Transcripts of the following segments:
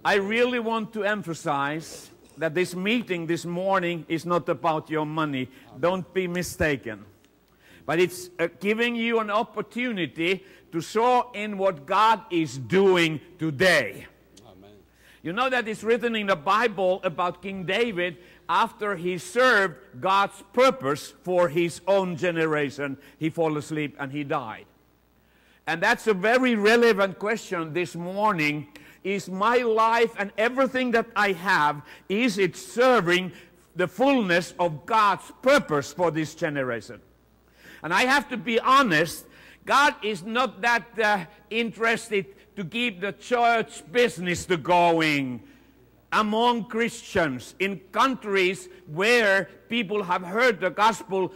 I really want to emphasize that this meeting this morning is not about your money. Don't be mistaken. But it's giving you an opportunity to show in what God is doing today. Amen. You know that it's written in the Bible about King David. After he served God's purpose for his own generation, he fell asleep and he died. And that's a very relevant question this morning. Is my life and everything that I have, is it serving the fullness of God's purpose for this generation? And I have to be honest, God is not that interested to keep the church business going among Christians in countries where people have heard the gospel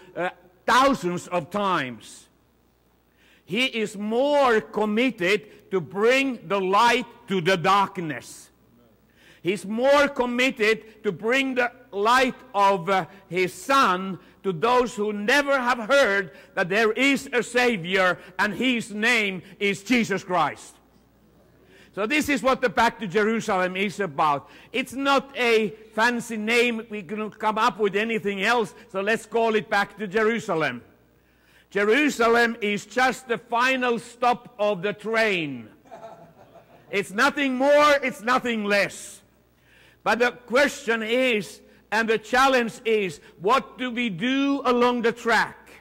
thousands of times. He is more committed to bring the light to the darkness. He's more committed to bring the light of his Son to those who never have heard that there is a Savior and his name is Jesus Christ. So this is what the Back to Jerusalem is about. It's not a fancy name. We couldn't come up with anything else, so let's call it Back to Jerusalem. Jerusalem is just the final stop of the train. It's nothing more, it's nothing less. But the question is, and the challenge is, what do we do along the track?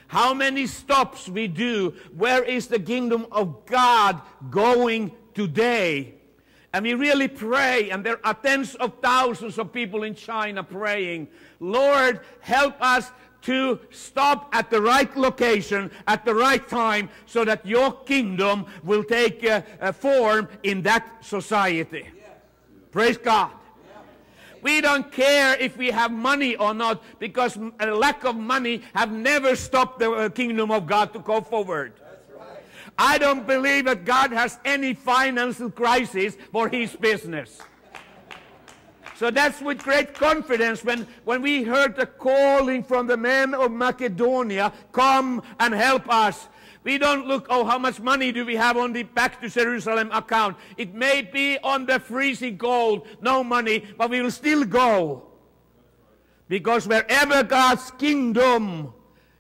How many stops we do? Where is the kingdom of God going today? And we really pray, and there are tens of thousands of people in China praying, Lord, help us to stop at the right location, at the right time, so that your kingdom will take form in that society. Yes. Praise God. We don't care if we have money or not, because a lack of money have never stopped the kingdom of God to go forward. Right. I don't believe that God has any financial crisis for his business. So that's with great confidence when we heard the calling from the men of Macedonia, come and help us. We don't look, oh, how much money do we have on the Back to Jerusalem account? It may be on the freezing cold, no money, but we will still go. Because wherever God's kingdom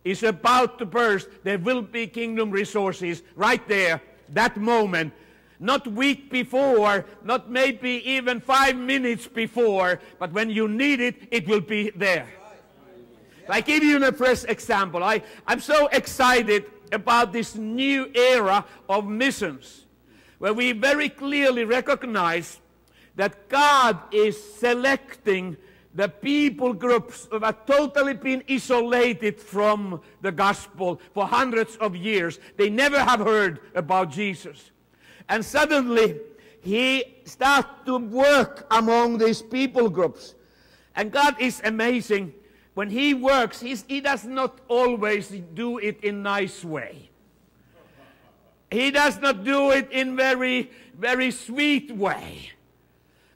is about to burst, there will be kingdom resources right there, that moment. Not week before, not maybe even 5 minutes before, but when you need it, it will be there. I give you a fresh example. I'm so excited about this new era of missions, where we very clearly recognize that God is selecting the people groups who have totally been isolated from the gospel for hundreds of years. They never have heard about Jesus. And suddenly, he starts to work among these people groups. And God is amazing. When he works, he does not always do it in a nice way. He does not do it in very, very sweet way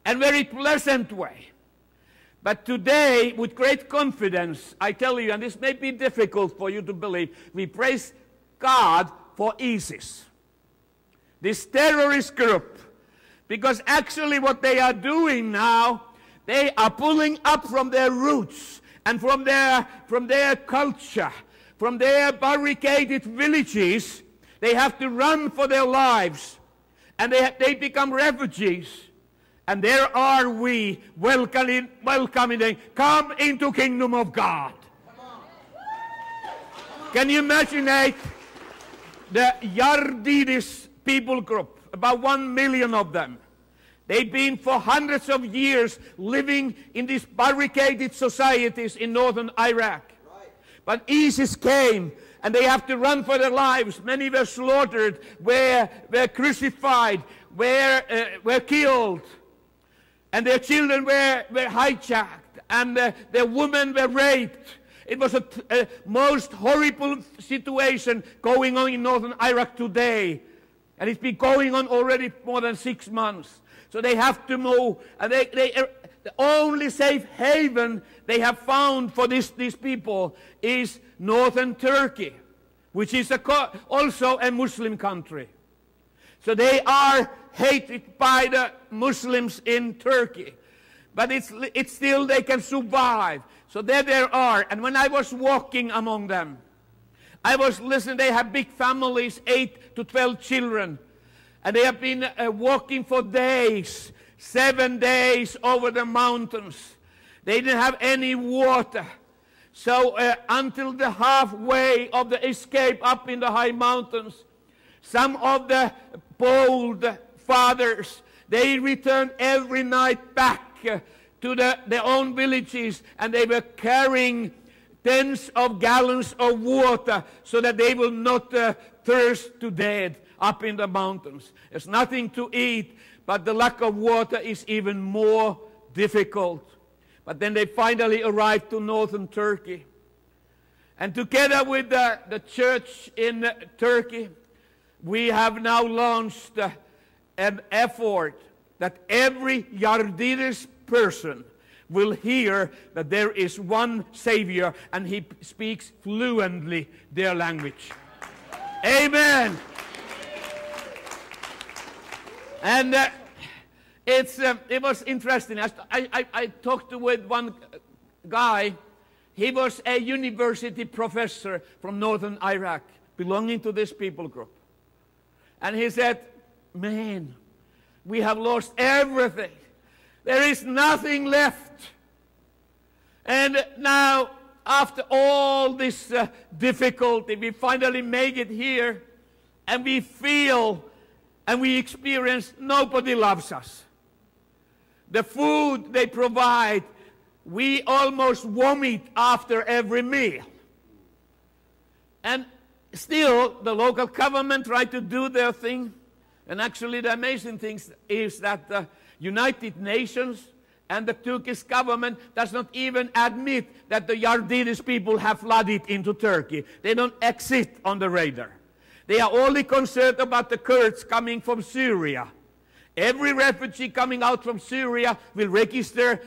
and very pleasant way. But today, with great confidence, I tell you, and this may be difficult for you to believe, we praise God for ISIS, this terrorist group, because actually what they are doing now, they are pulling up from their roots and from their culture, from their barricaded villages. They have to run for their lives, and they become refugees. And there are we welcoming them. Come into kingdom of God. Can you imagine the Yazidis people group, about 1 million of them? They've been for hundreds of years living in these barricaded societies in northern Iraq. Right. But ISIS came, and they have to run for their lives. Many were slaughtered, were crucified, were killed. And their children were hijacked, and their women were raped. It was a most horrible situation going on in northern Iraq today. And it's been going on already more than 6 months. So they have to move. And the only safe haven they have found for these people is northern Turkey, which is also a Muslim country. So they are hated by the Muslims in Turkey. But it's still they can survive. So there they are. And when I was walking among them, I was listening. They have big families, 8 to 12 children. And they have been walking for days, 7 days over the mountains. They didn't have any water. So until the halfway of the escape up in the high mountains, some of the bold fathers, they returned every night back to their own villages, and they were carrying tens of gallons of water so that they will not thirst to death up in the mountains. There's nothing to eat, but the lack of water is even more difficult. But then they finally arrived to northern Turkey. And together with the church in Turkey, we have now launched an effort that every Yardiris person will hear that there is one Savior and he speaks fluently their language. Amen. And it was interesting. I talked with one guy. He was a university professor from northern Iraq, belonging to this people group. And he said, man, we have lost everything. There is nothing left. And now, after all this difficulty, we finally make it here, and we feel and we experience nobody loves us. The food they provide, we almost vomit after every meal. And still, the local government tried to do their thing. And actually, the amazing thing is that the United Nations and the Turkish government does not even admit that the Yardiris people have flooded into Turkey. They don't exist on the radar. They are only concerned about the Kurds coming from Syria. Every refugee coming out from Syria will register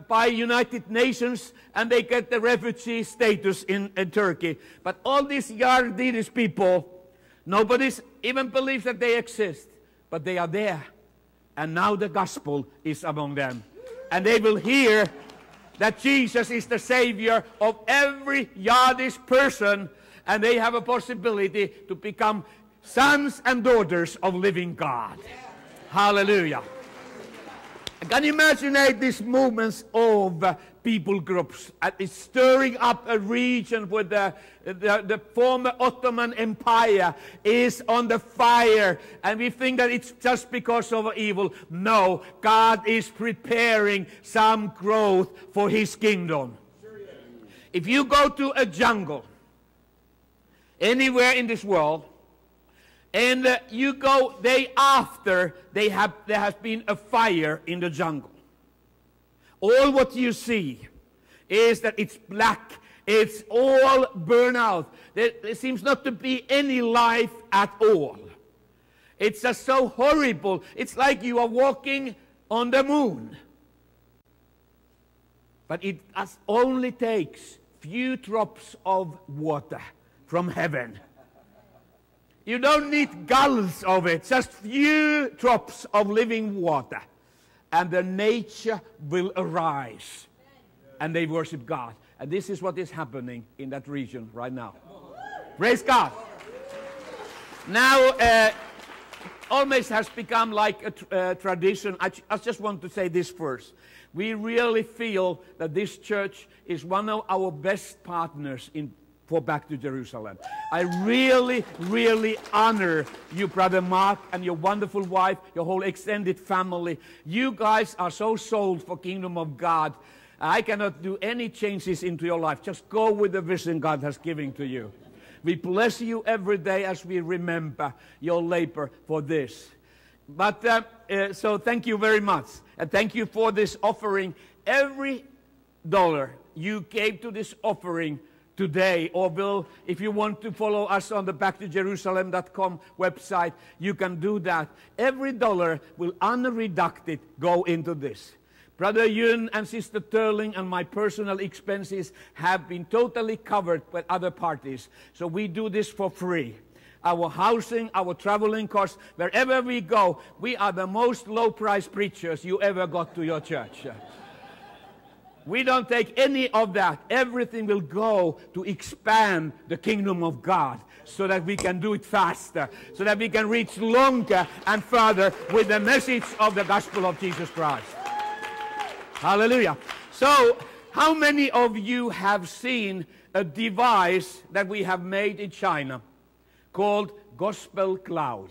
by United Nations, and they get the refugee status in Turkey. But all these Yardiris people, nobody even believes that they exist, but they are there. And now the gospel is among them. And they will hear that Jesus is the Savior of every Yardish person, and they have a possibility to become sons and daughters of living God. Hallelujah. Can you imagine these movements of people groups? It's stirring up a region where the former Ottoman Empire is on the fire, and we think that it's just because of evil. No, God is preparing some growth for His kingdom. If you go to a jungle, anywhere in this world, and you go day after there has been a fire in the jungle, all what you see is that it's black, it's all burned out. There seems not to be any life at all. It's just so horrible. It's like you are walking on the moon. But it only takes few drops of water from heaven. You don't need gallons of it, just few drops of living water. And the nature will arise. And they worship God. And this is what is happening in that region right now. Praise God. Now, almost has become like a tradition. I just want to say this first. We really feel that this church is one of our best partners for Back to Jerusalem. I really, really honor you, Brother Mark, and your wonderful wife, your whole extended family. You guys are so sold for Kingdom of God. I cannot do any changes into your life. Just go with the vision God has given to you. We bless you every day as we remember your labor for this. But so thank you very much. And thank you for this offering. Every dollar you gave to this offering today, or will, if you want to follow us on the backtojerusalem.com website, you can do that. Every dollar will unreducted go into this. Brother Yun and Sister Turling and my personal expenses have been totally covered by other parties. So we do this for free. our housing, our traveling costs. Wherever we go, we are the most low-price preachers you ever got to your church. We don't take any of that. Everything will go to expand the kingdom of God so that we can do it faster, so that we can reach longer and further with the message of the gospel of Jesus Christ. Hallelujah. So, how many of you have seen a device that we have made in China called Gospel Cloud?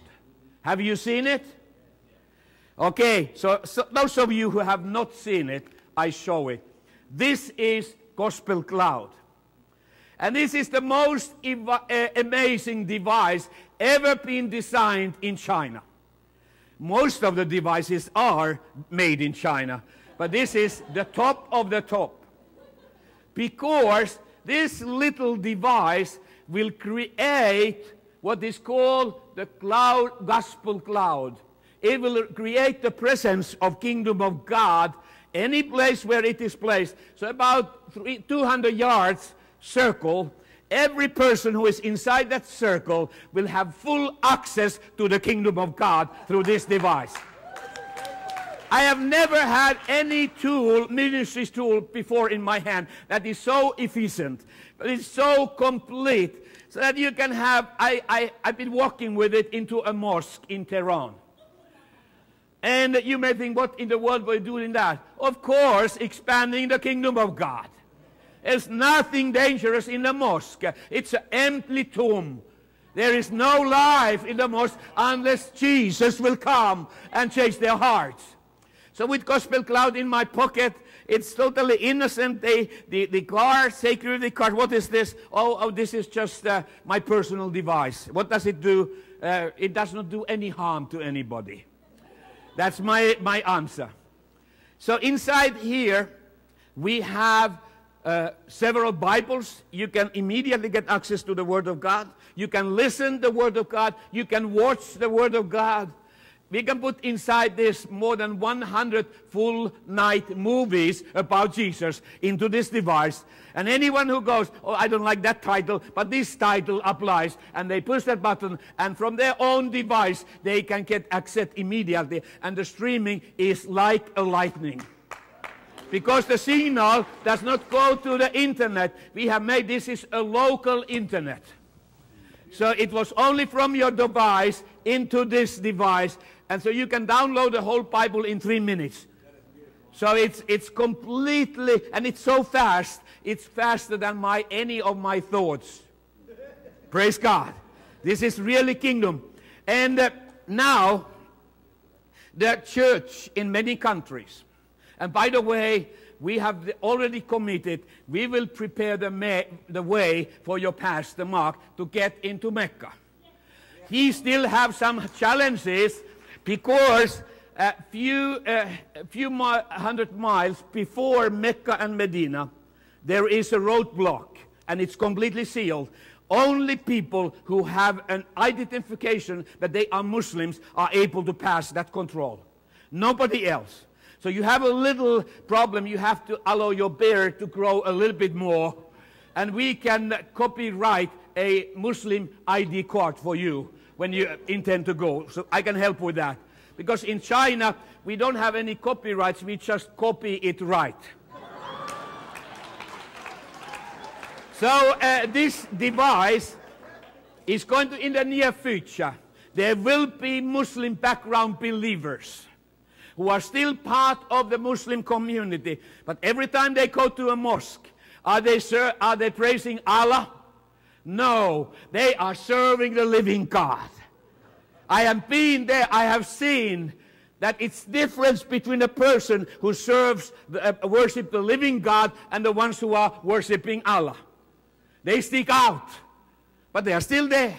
Have you seen it? Okay, so those of you who have not seen it, I show it. This is Gospel Cloud. And this is the most amazing device ever been designed in China. Most of the devices are made in China, but this is the top of the top. Because this little device will create what is called the Gospel Cloud. It will create the presence of Kingdom of God any place where it is placed. So about 200 yards circle, every person who is inside that circle will have full access to the kingdom of God through this device. I have never had any tool, ministry tool before in my hand that is so efficient, but it's so complete, so that you can have, I've been walking with it into a mosque in Tehran. And you may think, what in the world were you doing that? Of course, expanding the kingdom of God. There's nothing dangerous in the mosque. It's an empty tomb. There is no life in the mosque unless Jesus will come and change their hearts. So with Gospel Cloud in my pocket, it's totally innocent. The car, security card, what is this? Oh, this is just my personal device. What does it do? It does not do any harm to anybody. That's my answer. So inside here, we have several Bibles. You can immediately get access to the Word of God. You can listen to the Word of God. You can watch the Word of God. We can put inside this more than 100 full-night movies about Jesus into this device. And anyone who goes, oh, I don't like that title, but this title applies, and they push that button, and from their own device, they can get access immediately. And the streaming is like a lightning. Because the signal does not go to the internet. We have made this is a local internet. So it was only from your device into this device. And so you can download the whole Bible in 3 minutes. So it's completely, and it's so fast, it's faster than any of my thoughts. Praise God. This is really kingdom. And now, the church in many countries, and by the way, we have already committed, we will prepare the way for your pastor Mark to get into Mecca. He still have some challenges because a few hundred miles before Mecca and Medina, there is a roadblock, and it's completely sealed. Only people who have an identification that they are Muslims are able to pass that control. Nobody else. So you have a little problem. You have to allow your beard to grow a little bit more. And we can copyright a Muslim ID card for you when you intend to go. So I can help with that. Because in China, we don't have any copyrights. We just copy it right. So this device is going to, in the near future, there will be Muslim background believers who are still part of the Muslim community. But every time they go to a mosque, are they praising Allah? No, they are serving the living God. I have been there, I have seen that it's difference between a person who serves, worship the living God and the ones who are worshiping Allah. They stick out, but they are still there.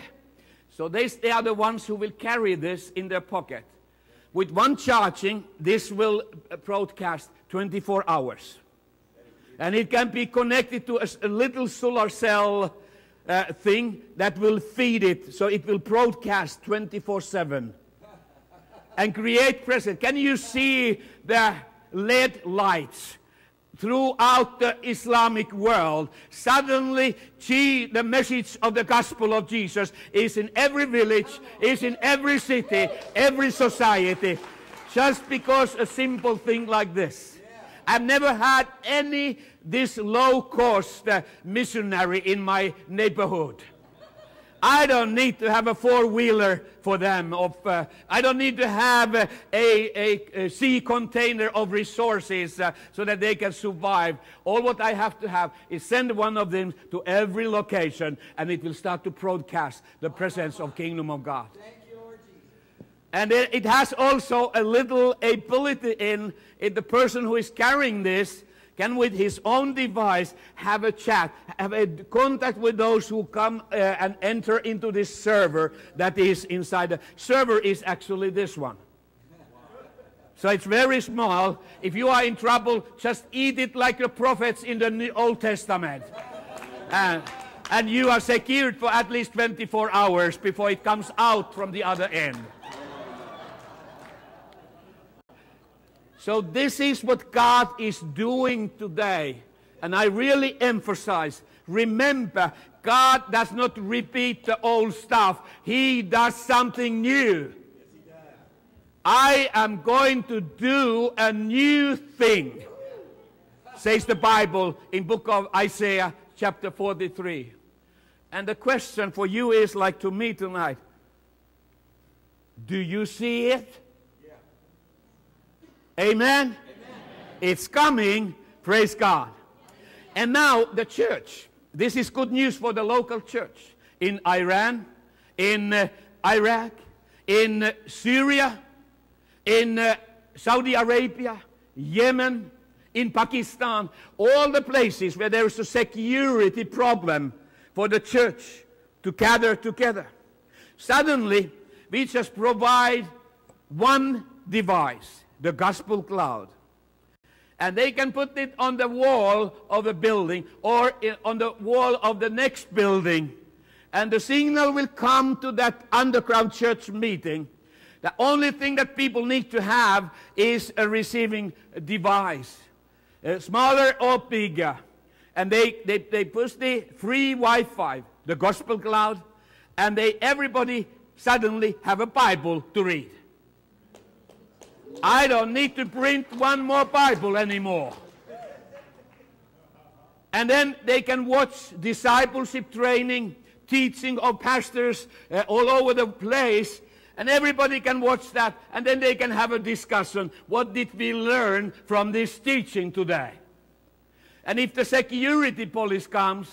So they are the ones who will carry this in their pocket. With one charging, this will broadcast 24 hours. And it can be connected to a little solar cell thing that will feed it, so it will broadcast 24/7 and create presence. Can you see the LED lights throughout the Islamic world. Suddenly, the message of the gospel of Jesus is in every village, is in every city, every society, just because a simple thing like this. I've never had any this low-cost missionary in my neighborhood. I don't need to have a four-wheeler for them. I don't need to have a sea container of resources so that they can survive. All what I have to have is send one of them to every location, and it will start to broadcast the presence of Kingdom of God. Thank you, Lord Jesus. And it has also a little ability in the person who is carrying this can with his own device have a chat, have a contact with those who come and enter into this server that is inside. The server is actually this one. So it's very small. If you are in trouble, just eat it like the prophets in the Old Testament. And you are secured for at least 24 hours before it comes out from the other end. So this is what God is doing today. And I really emphasize, remember, God does not repeat the old stuff. He does something new. Yes, he does. I am going to do a new thing, says the Bible in book of Isaiah chapter 43. And the question for you is like to me tonight, do you see it? Amen? Amen? It's coming. Praise God. And now the church. This is good news for the local church in Iran, in Iraq, in Syria, in Saudi Arabia, Yemen, in Pakistan, all the places where there is a security problem for the church to gather together. Suddenly, we just provide one device, the gospel cloud. And they can put it on the wall of a building or on the wall of the next building. And the signal will come to that underground church meeting. The only thing that people need to have is a receiving device, smaller or bigger. And they push the free Wi-Fi, the gospel cloud, and everybody suddenly have a Bible to read. I don't need to print one more Bible anymore. And then they can watch discipleship training, teaching of pastors all over the place. And everybody can watch that. And then they can have a discussion. What did we learn from this teaching today? And if the security police comes,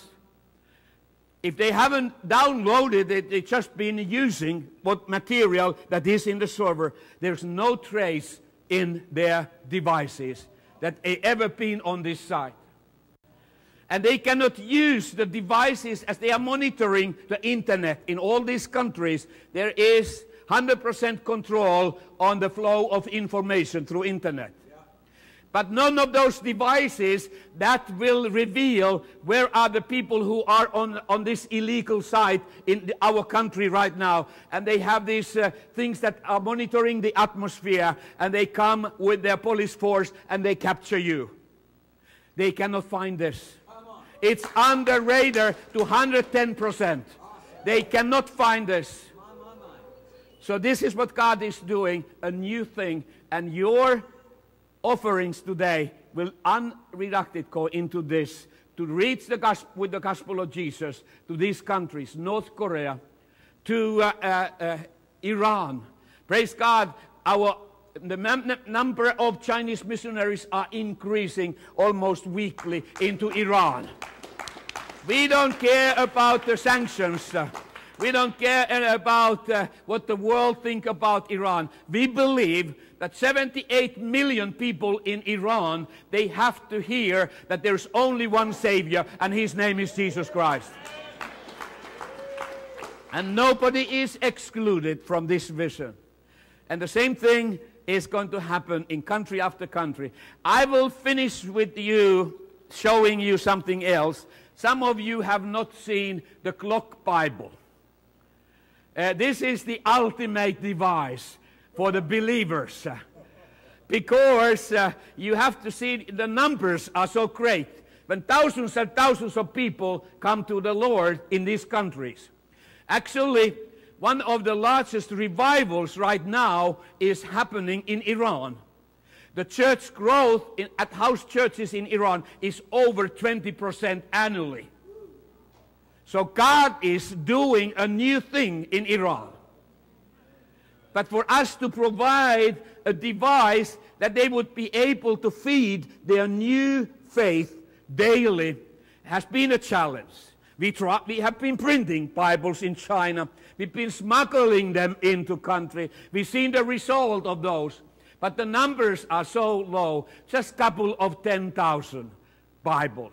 if they haven't downloaded it, they've just been using what material that is in the server, there's no trace in their devices that they ever been on this site. And they cannot use the devices as they are monitoring the internet. In all these countries, there is 100% control on the flow of information through internet. But none of those devices that will reveal where are the people who are on this illegal site in our country right now. And they have these things that are monitoring the atmosphere. And they come with their police force and they capture you. They cannot find this. It's under radar to 110%. They cannot find this. So this is what God is doing, a new thing. And your offerings today will unreducted go into this to reach the gospel with the gospel of Jesus to these countries, North Korea, to Iran. Praise God, the number of Chinese missionaries are increasing almost weekly into Iran. We don't care about the sanctions. We don't care about what the world think about Iran. We believe that 78 million people in Iran, they have to hear that there's only one Savior, and His name is Jesus Christ. And nobody is excluded from this vision. And the same thing is going to happen in country after country. I will finish with you, showing you something else. Some of you have not seen the Clock Bible. This is the ultimate device for the believers. because you have to see the numbers are so great. When thousands and thousands of people come to the Lord in these countries. Actually, one of the largest revivals right now is happening in Iran. The church growth at house churches in Iran is over 20% annually. So God is doing a new thing in Iran. But for us to provide a device that they would be able to feed their new faith daily has been a challenge. We have been printing Bibles in China. We've been smuggling them into country. We've seen the result of those. But the numbers are so low, just a couple of 10,000 Bibles.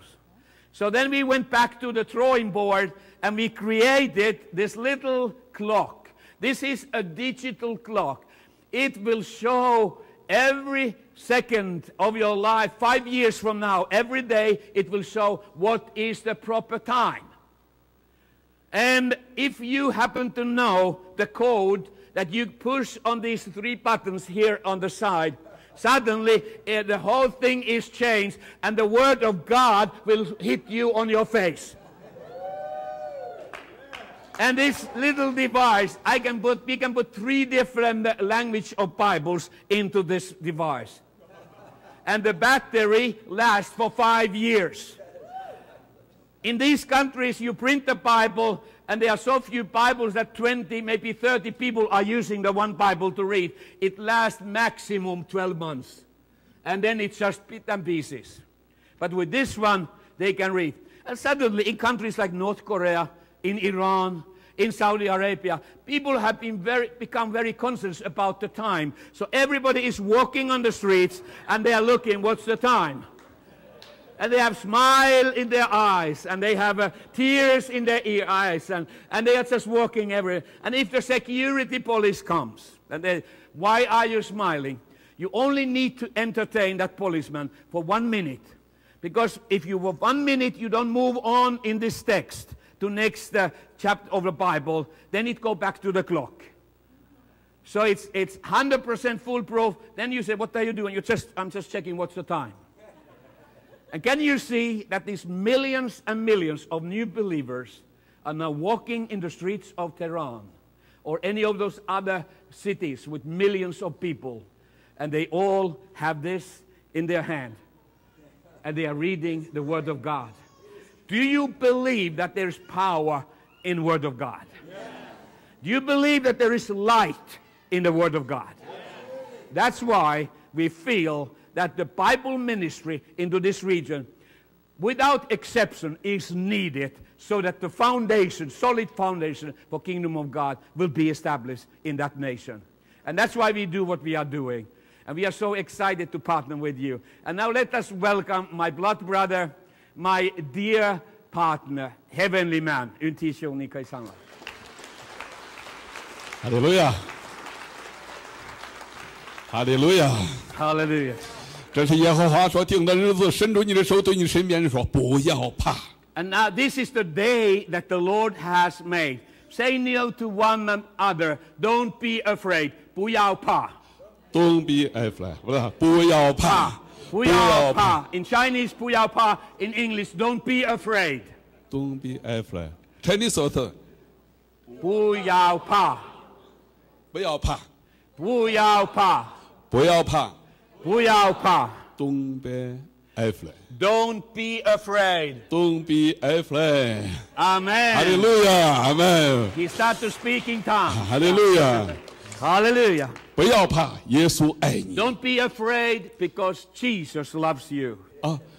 So then we went back to the drawing board and we created this little clock. This is a digital clock. It will show every second of your life, 5 years from now, every day it will show what is the proper time. And if you happen to know the code that you push on these 3 buttons here on the side, suddenly the whole thing is changed and the Word of God will hit you on your face. And this little device, we can put 3 different language of Bibles into this device. And the battery lasts for 5 years. In these countries, you print the Bible, and there are so few Bibles that 20, maybe 30 people are using the one Bible to read. It lasts maximum 12 months. And then it's just bits and pieces. But with this one, they can read. And suddenly, in countries like North Korea, in Iran, in Saudi Arabia, people have become very conscious about the time. So everybody is walking on the streets and they are looking, what's the time? And they have smile in their eyes and they have tears in their eyes and they are just walking everywhere. And if the security police comes, and they, why are you smiling? You only need to entertain that policeman for 1 minute. Because if you for 1 minute you don't move on in this text to next chapter of the Bible, then it go back to the clock. So it's 100% foolproof. Then you say, what are you doing? I'm just checking what's the time. And can you see that these millions and millions of new believers are now walking in the streets of Tehran or any of those other cities with millions of people, and they all have this in their hand, and they are reading the Word of God. Do you believe that there is power in the Word of God? Yes. Do you believe that there is light in the Word of God? Yes. That's why we feel that the Bible ministry into this region, without exception, is needed so that the foundation, solid foundation for Kingdom of God will be established in that nation. And that's why we do what we are doing. And we are so excited to partner with you. And now let us welcome my blood brother, my dear partner, heavenly man. Hallelujah. Hallelujah. Hallelujah. 这是耶和华所定的日子，伸出你的手，对你身边人说：“不要怕。” And now this is the day that the Lord has made. Say no to one another. Don't be afraid. 不要怕. Don't be afraid. 不要怕。不要怕. In Chinese, 不要怕. In English, don't be afraid. Don't be afraid. Chinese author. 不要怕. 不要怕。不要怕. 不要怕。不要怕. Don't be afraid. Don't be afraid. Don't be afraid. Amen. Hallelujah. Amen. He started to speak in tongues. Hallelujah. Hallelujah. 不要怕，耶稣爱你。Don't be afraid because Jesus loves you.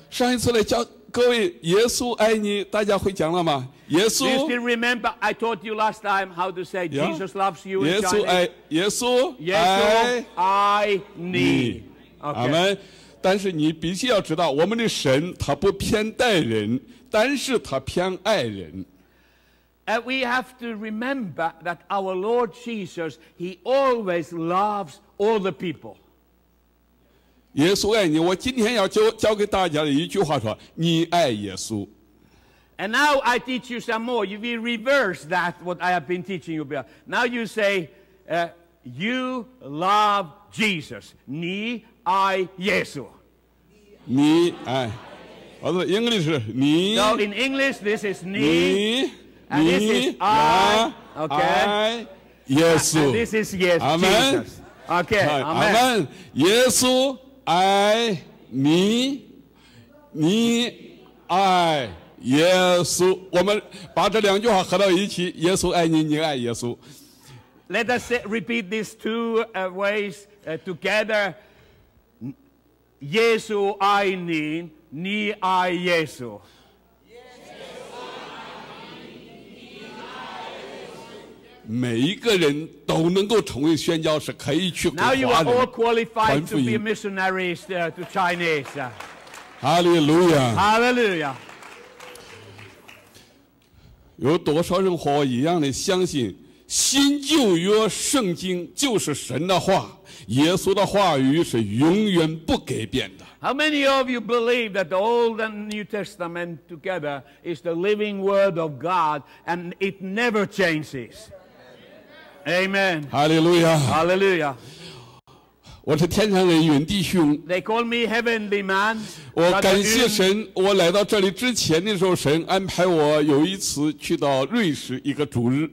上一次来教各位，耶稣爱你，大家会讲了吗？耶稣。Do you still remember I taught you last time how to say Jesus loves you in Chinese? 耶稣爱，耶稣爱你。阿门。但是你必须要知道，我们的神他不偏待人，但是他偏爱人。And we have to remember that our Lord Jesus, He always loves all the people. 耶稣爱你，我今天要教给大家的一句话说：你爱耶稣。And now I teach you some more. You will reverse that what I have been teaching you about. Now you say, you love Jesus. 你爱耶稣。你爱。Although English 你。So in English, this is 你 and this is I. Okay. 爱耶稣。And this is yes, Amen. Jesus. Okay. 阿 Amen. 门。耶稣爱你，你爱耶稣。我们把这两句话合到一起：耶稣爱你，你爱耶稣。Let us repeat these two ways together. 耶稣爱你，你爱耶稣。每一个人都能够成为宣教士，可以去给 Now you 华 are all 人 qualified 传 to 福 be 音。 missionaries to Chinese. 哈利路亚！ Hallelujah. 有多少人和我一样的相信新旧约圣经就是神的话，耶稣的话语是永远不改变的？ How many of you believe that the Old and New Testament together is the living Word of God and it never changes? Amen. 哈利路亚！ Hallelujah. 我是天上人云弟兄， They call me heavenly man. 我 Brother 感谢 Yun. 神，我来到这里之前的时候，神安排我有一次去到瑞士一个主日。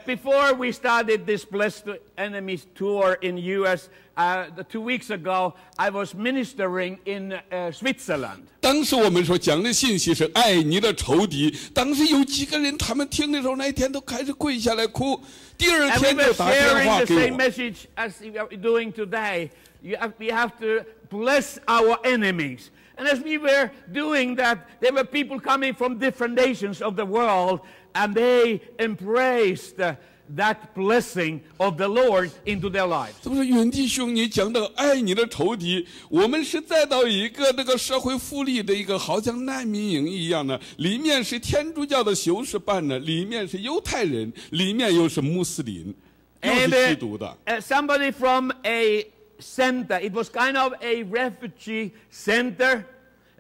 Before we started this Blessed Enemies tour in U.S., 2 weeks ago, I was ministering in Switzerland. 当时我们所讲的信息是爱你的仇敌。当时有几个人，他们听的时候，那一天都开始跪下来哭。第二 And we 天 were 就打电 sharing 话 the 给 same 我。 message as we are doing today. We have to bless our enemies. And as we were doing that, there were people coming from different nations of the world, and they embraced that blessing of the Lord into their lives. 这不是云弟兄，你讲的爱你的仇敌，我们是再到一个那个社会福利的一个好像难民营一样的，里面是天主教的修士办的，里面是犹太人，里面又是穆斯林，又是 And 基督的。 somebody from a center, it was kind of a refugee center.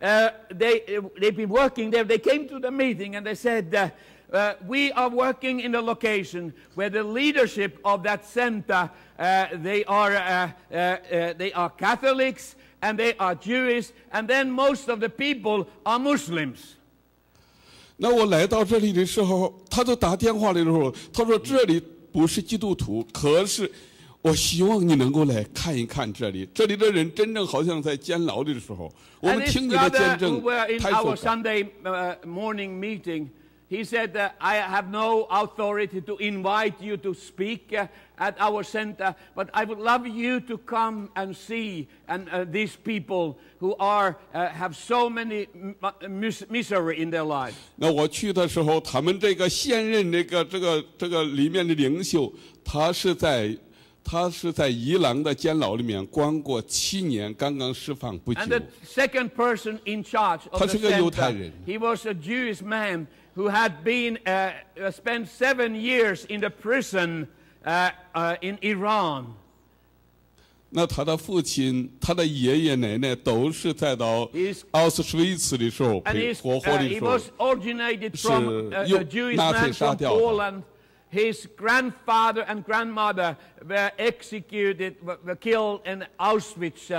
They've been working there. They came to the meeting and they said, we are working in a location where the leadership of that center, they are Catholics and they are Jewish, and then most of the people are Muslims. 那我来到这里的时候，他就打电话来的时候，他说这里不是基督徒，可是我希望你能够来看一看这里，这里的人真正好像在监牢里的时候，我 And 们 this 听你的 brother 见 who 证 were in 太 our 受感。 Sunday morning meeting, he said, I have no authority to invite you to speak at our center, but I would love you to come and see these people who have so many misery in their lives. 那我去的时候，他们这个现任这个里面的领袖，他是在伊朗的监牢里面关过7年，刚刚释放不久 And。the second person in charge of 他 the 是个犹太 center, 人。 he was a Jewish man who had been spent 7 years in the prison in Iran. 那他的父亲、他的爷爷奶奶都是在到 He's- 奥斯威茨的时候 And 被活活的 he 时候 was originated from a 是用 Jewish 纳粹 man 杀 from 掉的。 Poland. His grandfather and grandmother were executed, were killed in Auschwitz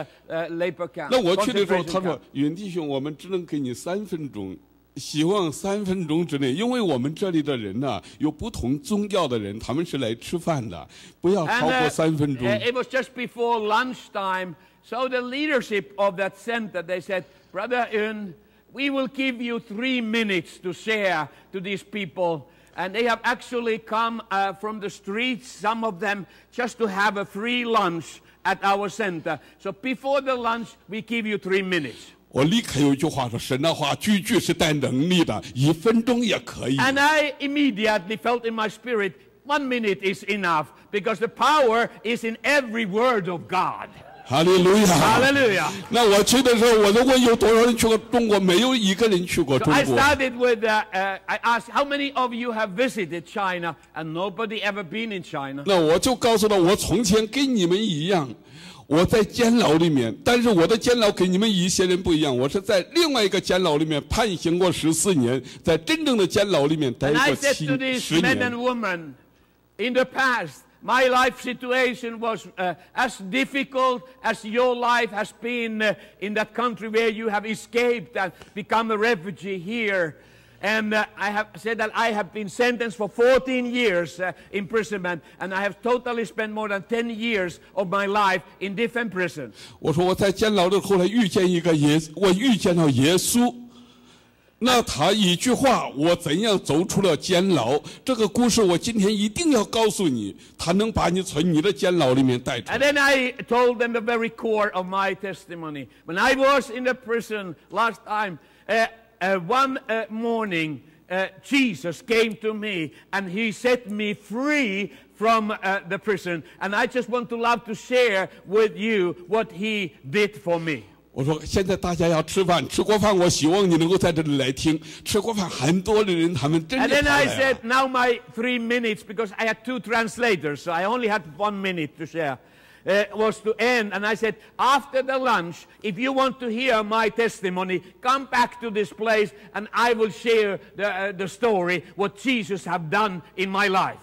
labor camp. 那我去的时候， concentration 他说 camp.：“ 云弟兄，我们只能给你3分钟，希望3分钟之内，因为我们这里的人呢、有不同宗教的人，他们是来吃饭的，不要超过 And 3分钟。 it was just before lunchtime. So the leadership of that center, they said, Brother Yun, we will give you 3 minutes to share to these people. And they have actually come from the streets, some of them, just to have a free lunch at our center. So before the lunch, we give you 3 minutes. 我立刻有一句话说：神的话句句是带能力的，1分钟也可以。 And I immediately felt in my spirit, 1 minute is enough, because the power is in every word of God. 哈利路亚！ Hallelujah. 那我去的时候，我就问有多少人去过中国？没有一个人去过 So 中 I 国。 started with, I asked, how many of you have visited China? And nobody ever been in China. 那我就告诉他，我从前跟你们一样，我在监牢里面，但是我的监牢跟你们一些人不一样，我是在另外一个监牢里面判刑过14年，在真正的监牢里面待 And 过 I said to these 10 men 年 and。women, in the past, my life situation was as difficult as your life has been in that country where you have escaped and become a refugee here. And I have said that I have been sentenced for 14 years imprisonment, and I have totally spent more than 10 years of my life in different prisons. 我说我在监牢里后来遇见我遇见了耶稣。那他一句话，我怎样走出了监牢？这个故事我今天一定要告诉你，他能把你从你的监牢里面带出来。And then I told them the very core of my testimony. When I was in the prison last time, one morning, Jesus came to me and he set me free from the prison. And I just want to love to share with you what he did for me. 我说现在大家要吃饭，吃过饭，我希望你能够在这里来听。吃过饭，很多的人他们真的 And then 跑 I 来 said, 了。 now my 3 minutes, because I had 2 translators, so I only had 1 minute to share. Was to end, and I said, after the lunch, if you want to hear my testimony, come back to this place and I will share the story, what Jesus have done in my life.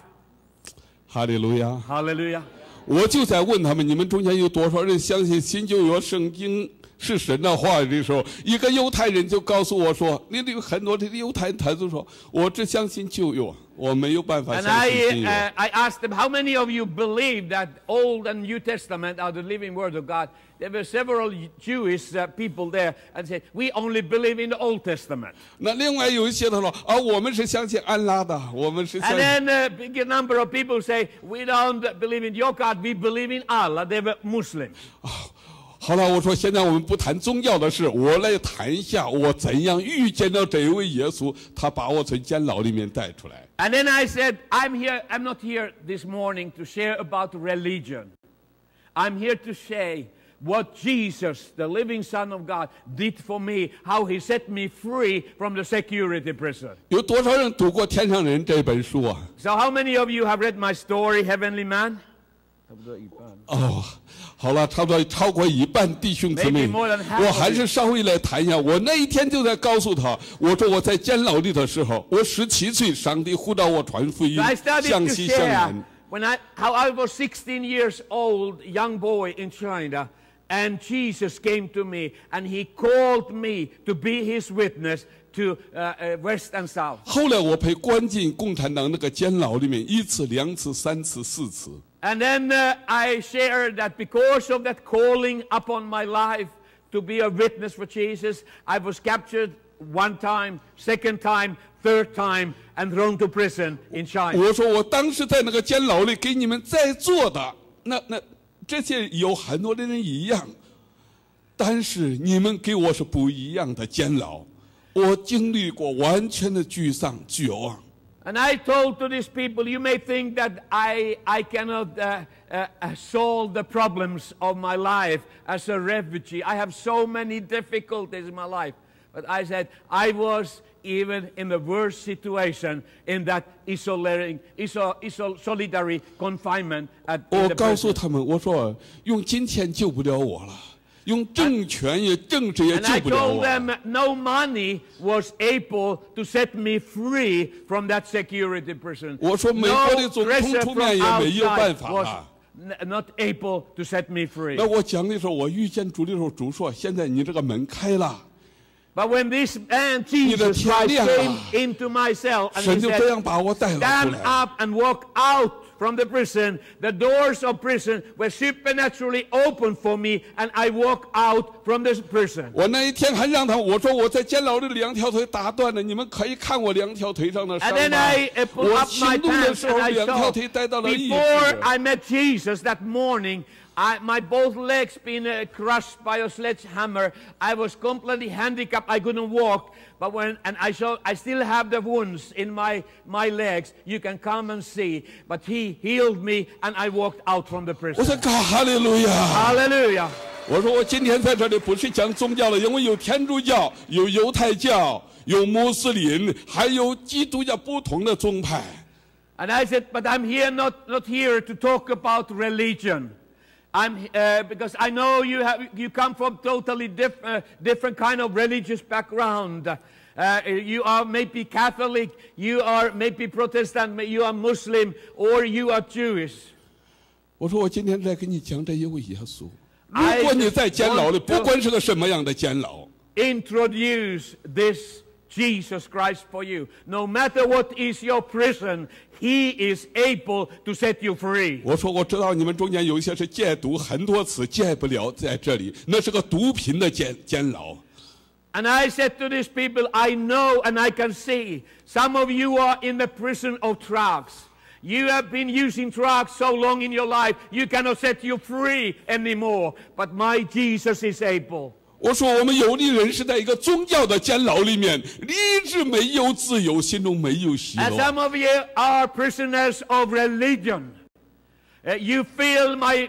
哈利路亚！ Hallelujah. 我就在问他们，你们中间有多少人相信新旧约圣经是神的话语的时候，一个犹太人就告诉我说，你有很多的犹太人他就说，我只相信旧约，我没有办法 And 相信新约。 I asked them, how many of you believe that Old and New Testament are the living Word of God? There were several Jewish people there and said, we only believe in the Old Testament. 那另外有一些他说啊，我们是相信安拉的，我们是相 And 信。 then a big number of people say, we don't believe in your God, we believe in Allah. They were Muslims. 好了，我说现在我们不谈宗教的事，我来谈一下我怎样遇见到这一位耶稣，他把我从监牢里面带出来。 And then I said, I'm not here this morning to share about religion. I'm here to say what Jesus, the living Son of God, did for me, how he set me free from the security prison. 有多少人读过《天上人》这本书啊？ So how many of you have read my story, Heavenly Man? 哦，好了，差不多超过一半弟兄姊妹， Maybe more than half of 我还是稍微来谈一下。我那一天就在告诉他，我说我在监牢里的时候，我17岁，上帝呼召我传福音 So I，started 向 to 西向 share 南。 how I was 16 years old, young boy in China, and Jesus came to me and he called me to be his witness to West and South. 后来我被关进共产党那个监牢里面，1次、2次、3次、4次。 And then I shared that because of that calling upon my life to be a witness for Jesus, I was captured 1 time, 2nd time, 3rd time, and thrown to prison in China. 我说我当时在那个监牢里给你们在座的，那这些有很多的人一样，但是你们给我是不一样的监牢，我经历过完全的沮丧、绝望。 And I told to these people, you may think that I cannot solve the problems of my life as a refugee. I have so many difficulties in my life. But I said, I was even in the worst situation in that solitary confinement at 我 the 告诉 prison. 他们，我说用金钱救不了我了，用政权也政治也 And 救 I 不了 told 我。 them no money was able to set me free from that security prison. 我说美国的 No 总统 pressure 出 from 面也没有办 outside 法 was 啊。 not able to set me free. 那我讲的时候，我遇见主的时候，主说：“现在你这个门开了。” But when this man Jesus Christ came into my cell and 神 he 就 said, 这样把我带了出 stand 来。 up and walk out from the prison, the doors of prison were supernaturally opened for me and I walked out from the prison. 我那一天还让他，我说我在监牢里2条腿打断了，你们可以看我2条腿上的伤 And then 疤 I。pulled 我 up 行 my 动的 pants 时候 and I 2条 saw, 腿带到了医 before 治。 I met Jesus that morning, my both legs been crushed by a sledgehammer. I was completely handicapped. I couldn't walk. But I still have the wounds in my legs. You can come and see. But he healed me and I walked out from the 我 prison. 说哈利路亚！ Hallelujah. 我说我今天在这里不是讲宗教了，因为有天主教、有犹太教、有穆斯林，还有基督教不同的宗派。 And I said, but I'm here not here to talk about religion. Because I know you come from totally different kind of religious background. You are maybe Catholic, you are maybe Protestant, you are Muslim, or you are Jewish. 我说我今天在跟你讲这一位耶稣。 I 如果你在监牢里， just want to 不管是个什么样的监牢， introduce this Jesus Christ for you. No matter what is your prison, He is able to set you free. 我说我知道你们中间有一些是戒毒，很多次戒不了，在这里那是个毒品的监牢。 And I said to these people, I know and I can see some of you are in the prison of drugs. You have been using drugs so long in your life, you cannot set you free anymore. But my Jesus is able. 我说我们有的人是在一个宗教的监牢里面，一直没有自由，心中没有喜 And 乐。 some of you are prisoners of religion. You feel my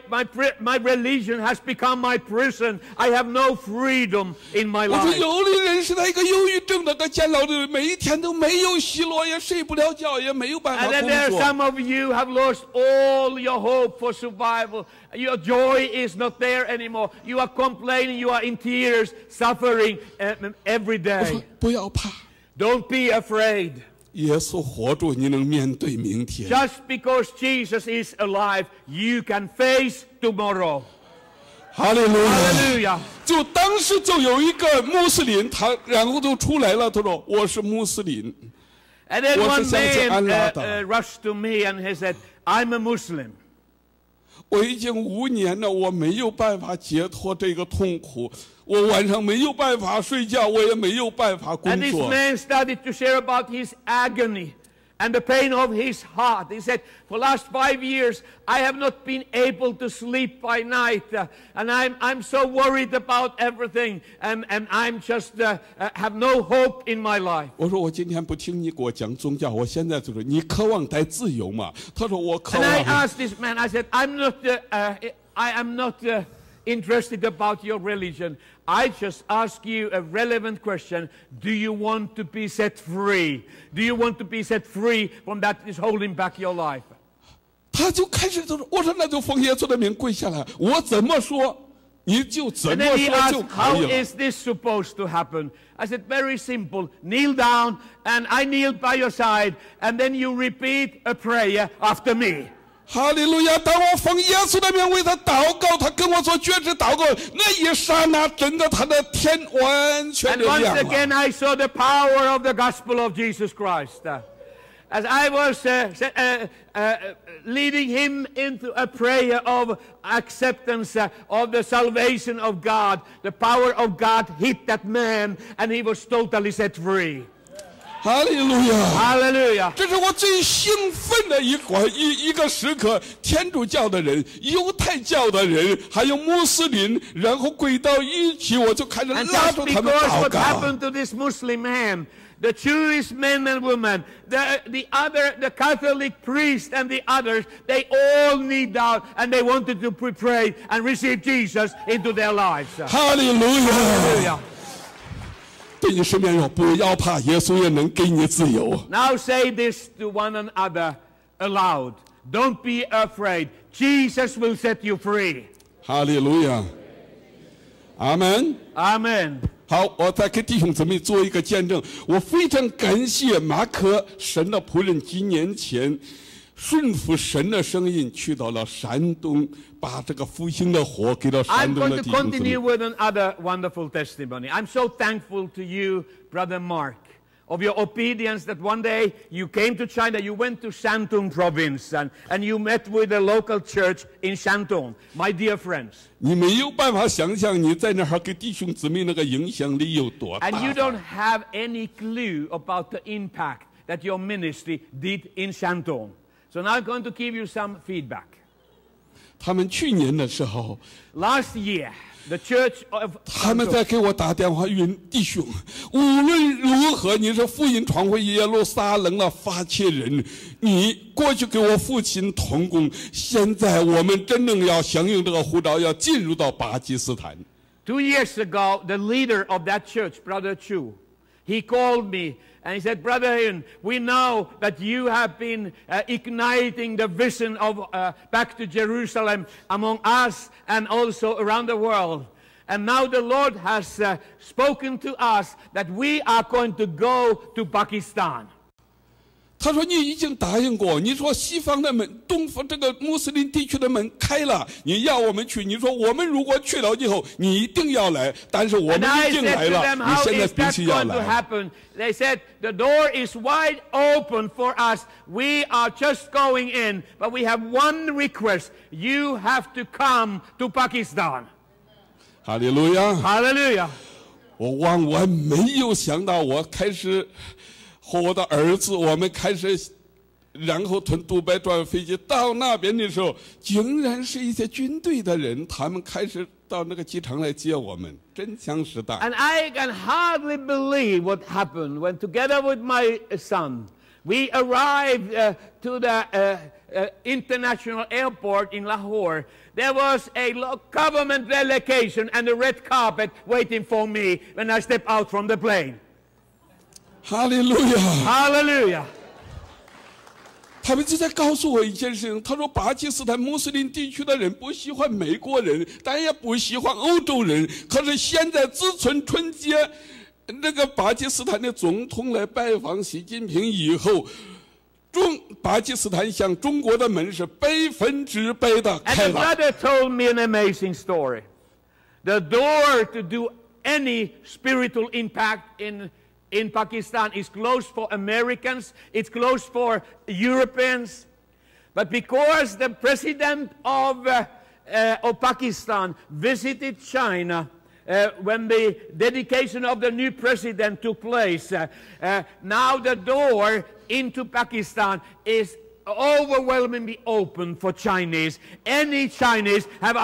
religion has become my prison. I have no freedom in my 我说 life. 有的人是在一个忧郁症的个监牢里，每一天都没有喜乐，也睡不了觉，也没有办 And 法 then 工 there are 作。 some of you have lost all your hope for survival. Your joy is not there anymore. You are complaining. You are in tears, suffering every 我 day. 说不要怕， Don't be afraid. 耶稣活着，你能面对明天。 Just because Jesus is alive, you can face tomorrow. 哈利路亚！ Hallelujah. 就当时就有一个穆斯林，他然后就出来了，他说我是穆斯林。 And then 我是 one 相信安拉 man 的。 rushed to me and he said, I'm a Muslim. 我已经5年了，我没有办法解脱这个痛苦，我晚上没有办法睡觉，我也没有办法工 And this 作。 man started to share about his agony and the pain of his heart. He said, for the last 5 years, I have not been able to sleep by night. And I'm so worried about everything. And I'm just have no hope in my life. 我说我今天不听你给我讲宗教，我现在就是你渴望得自由嘛？他说我渴 And I 望。 asked this man, I said, I am not interested about your religion. I just ask you a relevant question. Do you want to be set free? Do you want to be set free from that is holding back your life? 他就开始就说，我说那就奉耶稣的名跪下来，我怎么说你就怎 And 么 then he 说就 asked, 可 how 以了。 is this supposed to happen? I said, very simple. Kneel down, and I kneel by your side, and then you repeat a prayer after me. 哈利路亚！当我奉耶稣的名为他祷告，他跟我做决志祷告，那一刹那，真的他的天完全 And 的 once 亮了。 again, I saw the power of the gospel of Jesus Christ. As I was leading him into a prayer of acceptance of the salvation of God, the power of God hit that man, and he was totally set free. 哈利路亚！ Hallelujah. 这是我最兴奋的一个时刻。天主教的人、犹太教的人，还有穆斯林，然后跪到一起，我就开始 And 拉 just 住他们 because 祷 what 告。 happened to this Muslim man, the Jewish men and women, the Catholic priest and the others, they all kneel down and they wanted to pray and receive Jesus into their lives. 哈利路亚！ Hallelujah. 对你身边说，不要怕，耶稣也能给你自由。 Now say this to one another aloud. Don't be afraid. Jesus will set you free. 哈利路亚！阿门。 Amen. 好，我再给弟兄姊妹做一个见证。我非常感谢马可神的仆人，几年前顺服神的声音，去到了山东，把这个复兴的火给到 I'm 山东 going 的 to 弟兄姊妹 continue。with another wonderful testimony. I'm so thankful to you, Brother Mark, of your obedience that one day you came to China, you went to Shantung province, and you met with the local church in Shantung. My dear friends. 你没有办法想象你在那儿给弟兄姊妹那个影响力有多大。 And you don't have any clue about the impact that your ministry did in Shantung. So now I'm going to give you some feedback. 他们去年的时候， Last year, the church of 他们 Shantung, 在给我打电话，云弟兄，无论如何，你是福音传回耶路撒冷的发起人，你过去给我父亲同工，现在我们真正要响应这个呼召，要进入到巴基斯坦。 2 years ago, the leader of that church, Brother Chu, he called me and he said, Brother Hyun, we know that you have been igniting the vision of back to Jerusalem among us and also around the world. And now the Lord has spoken to us that we are going to go to Pakistan. 他说：“你已经答应过，你说西方的门、东方这个穆斯林地区的门开了，你要我们去。你说我们如果去了以后，你一定要来。但是我们已经来了，你现在必须要来。” They said, the door is wide open for us. We are just going in. But we have one request. You have to come to Pakistan. 哈利路亚！ Hallelujah. 我万万没有想到，我开始和我的儿子，我们开始，然后从杜拜转飞机到那边的时候，竟然是一些军队的人，他们开始到那个机场来接我们，真枪实弹。 And I can hardly believe what happened when, together with my son, we arrived to the international airport in Lahore. There was a government delegation and a red carpet waiting for me when I stepped out from the plane. 哈利路亚！ Hallelujah. 他们就在告诉我一件事情，他说巴基斯坦穆斯林地区的人不喜欢美国人，但也不喜欢欧洲人。可是现在自从春节那个巴基斯坦的总统来拜访习近平以后，巴基斯坦向中国的门是100%的开 And the 了。 brother told me an amazing story. The door to do any spiritual impact in Pakistan is closed for Americans, it's closed for Europeans. But because the president of Pakistan visited China when the dedication of the new president took place, now the door into Pakistan is overwhelmingly open for Chinese. Any Chinese have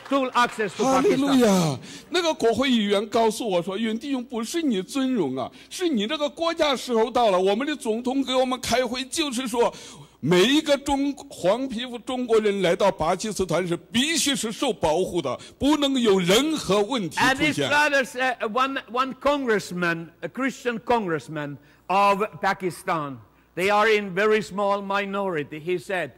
full access to 哈利路 Pakistan. 亚！那个国会议员告诉我说：“云弟兄，不是你尊荣啊，是你这个国家时候到了。我们的总统给我们开会，就是说，每一个黄皮肤中国人来到巴基斯坦是必须是受保护的，不能有任何问题 And 出 his 现。” brothers, one congressman, a Christian congressman of Pakistan, they are in very small minority. He said,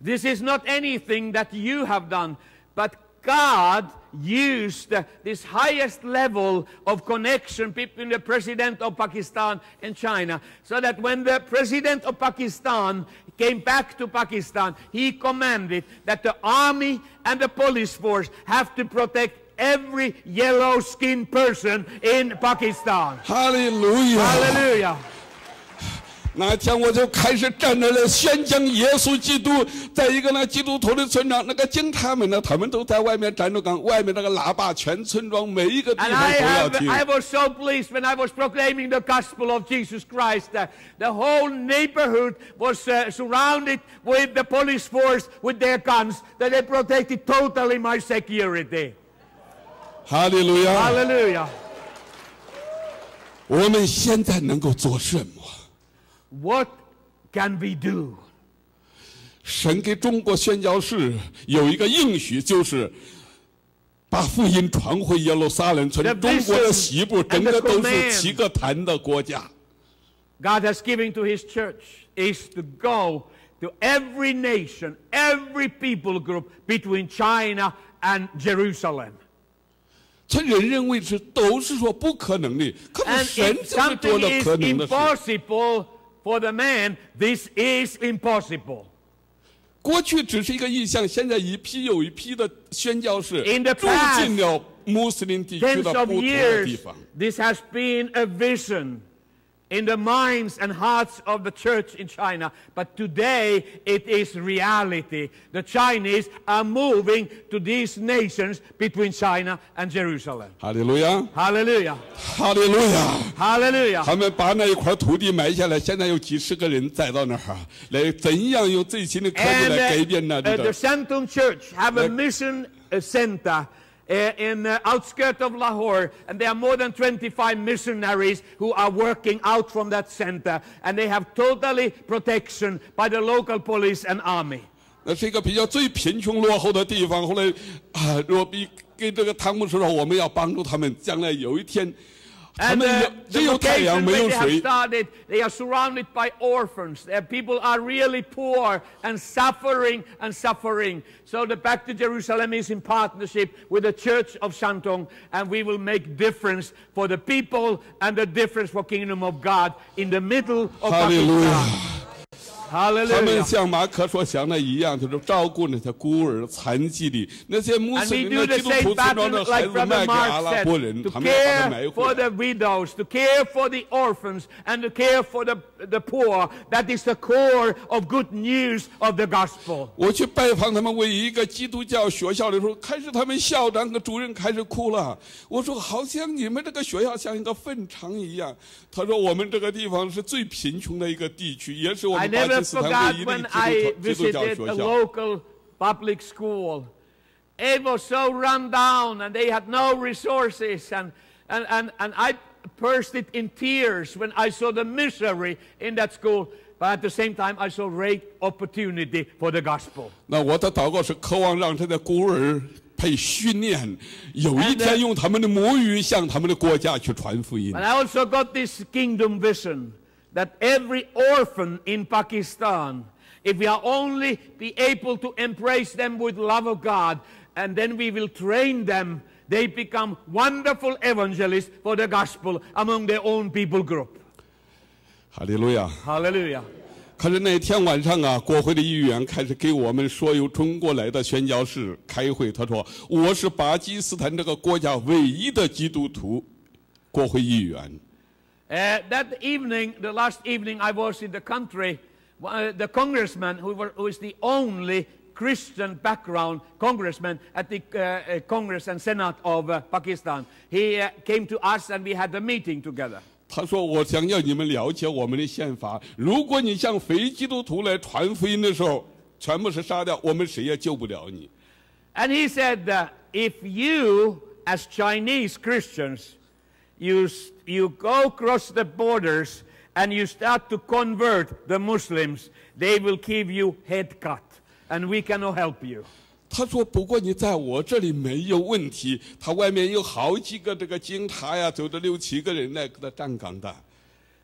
"This is not anything that you have done, but God used this highest level of connection between the president of Pakistan and China, so that when the president of Pakistan came back to Pakistan, he commanded that the army and the police force have to protect every yellow-skinned person in Pakistan." 哈利路亚！ Hallelujah. 那天我就开始站在那宣讲耶稣基督，在一个那基督徒的村庄，那个警察们呢，他们都在外面站着岗，外面那个喇叭，全村庄每一个地 And 方都要听。 I was so pleased when I was proclaiming the gospel of Jesus Christ. The whole neighborhood was surrounded with the police force with their guns, that they protected totally my security. 哈利路亚！ Hallelujah. 我们现在能够做什么？ What can we do? 神给中国宣教士有一个应许，就是把福音传回耶路撒冷村，中国的西部整个都是7个坛的国家。 God has given to His church is to go to every nation, every people group between China and Jerusalem. 这人认为都是说不可能的，可 And 是神 if 就是做 something 了 is 可能的事。 impossible for the man, this is impossible. 过去只是一个意象，现在一批又一批的宣教士 In the 住 past, 进了穆斯林地区 Tens 的 of 不同的 years, 地方。 this has been a vision in the minds and hearts of the church in China. But today, it is reality. The Chinese are moving to these nations between China and Jerusalem. 哈利路亚， Hallelujah. 哈利路亚！ Hallelujah. 他们把那一块土地买下来，现在有几十个人栽到那儿，来怎样用最新的科技 And 来改变那里 the 的。 Santung Church have a mission center in the outskirts of Lahore, and there are more than 25 missionaries who are working out from that center, and they have totally protection by the local police and army. 那是一个比较最贫穷落后的地方。后来啊，若比给这个汤姆说，我们要帮助他们，将来有一天，他 And 们只有太阳 location 没 where 有 they have 水。 started, they are surrounded by orphans. People are really poor and suffering and suffering. So the Back to Jerusalem is in partnership with the Church of Shantung, and we will make difference for the people and the difference for Kingdom of God in the middle of 哈利路亚！ Pakistan. 他们 Hallelujah. 像马可所讲的一样，就是照顾那些孤儿、残疾的那些穆 And 斯 we 林 do 的 the 基督 same 徒村庄 pattern 的孩 like 子卖 Brother 给阿 Mark 拉 said, 伯人， to 他们把他 care 买 for 回来。 the widows, to care for the orphans, and to care for the poor. That is the core of good news of the gospel. 我去拜访他们唯一一个基督教学校的时候，开始他们校长和主任开始哭了。我说好像你们这个学校像一个粪场一样。他说我们这个地方是最贫穷的一个地区，也是我 I 们巴 never 基斯坦 forgot 唯一 when 的 I 基督教 visited 学 a 校。 local public school. It was so run down, and they had no resources, and I burst it in tears when I saw the misery in that school. But at the same time, I saw great opportunity for the gospel. 那我的祷告是渴望让这些孤儿被训练，有一天用他们的母语向他们的国家去传福音。 And I also got this kingdom vision that every orphan in Pakistan, if we are only be able to embrace them with love of God, and then we will train them, they become wonderful evangelists for the gospel among their own people group. 哈利路亚！ Hallelujah. 可是那天晚上啊，国会的议员开始给我们所有中国来的宣教士开会。他说：“我是巴基斯坦这个国家唯一的基督徒国会议员。” That evening, the last evening I was in the country, the congressman who is the only Christian background congressman at the Congress and Senate of Pakistan, he came to us and we had a meeting together. 他说：“我想要你们了解我们的宪法。如果你向非基督徒来传福音的时候，全部是杀掉，我们谁也救不了你。” And he said, if you, as Chinese Christians, you go across the borders and you start to convert the Muslims, they will give you head cut, and we cannot help you. 他说：“不过你在我这里没有问题。他外面有好几个这个警察呀，走着6、7个人来给他站岗的。”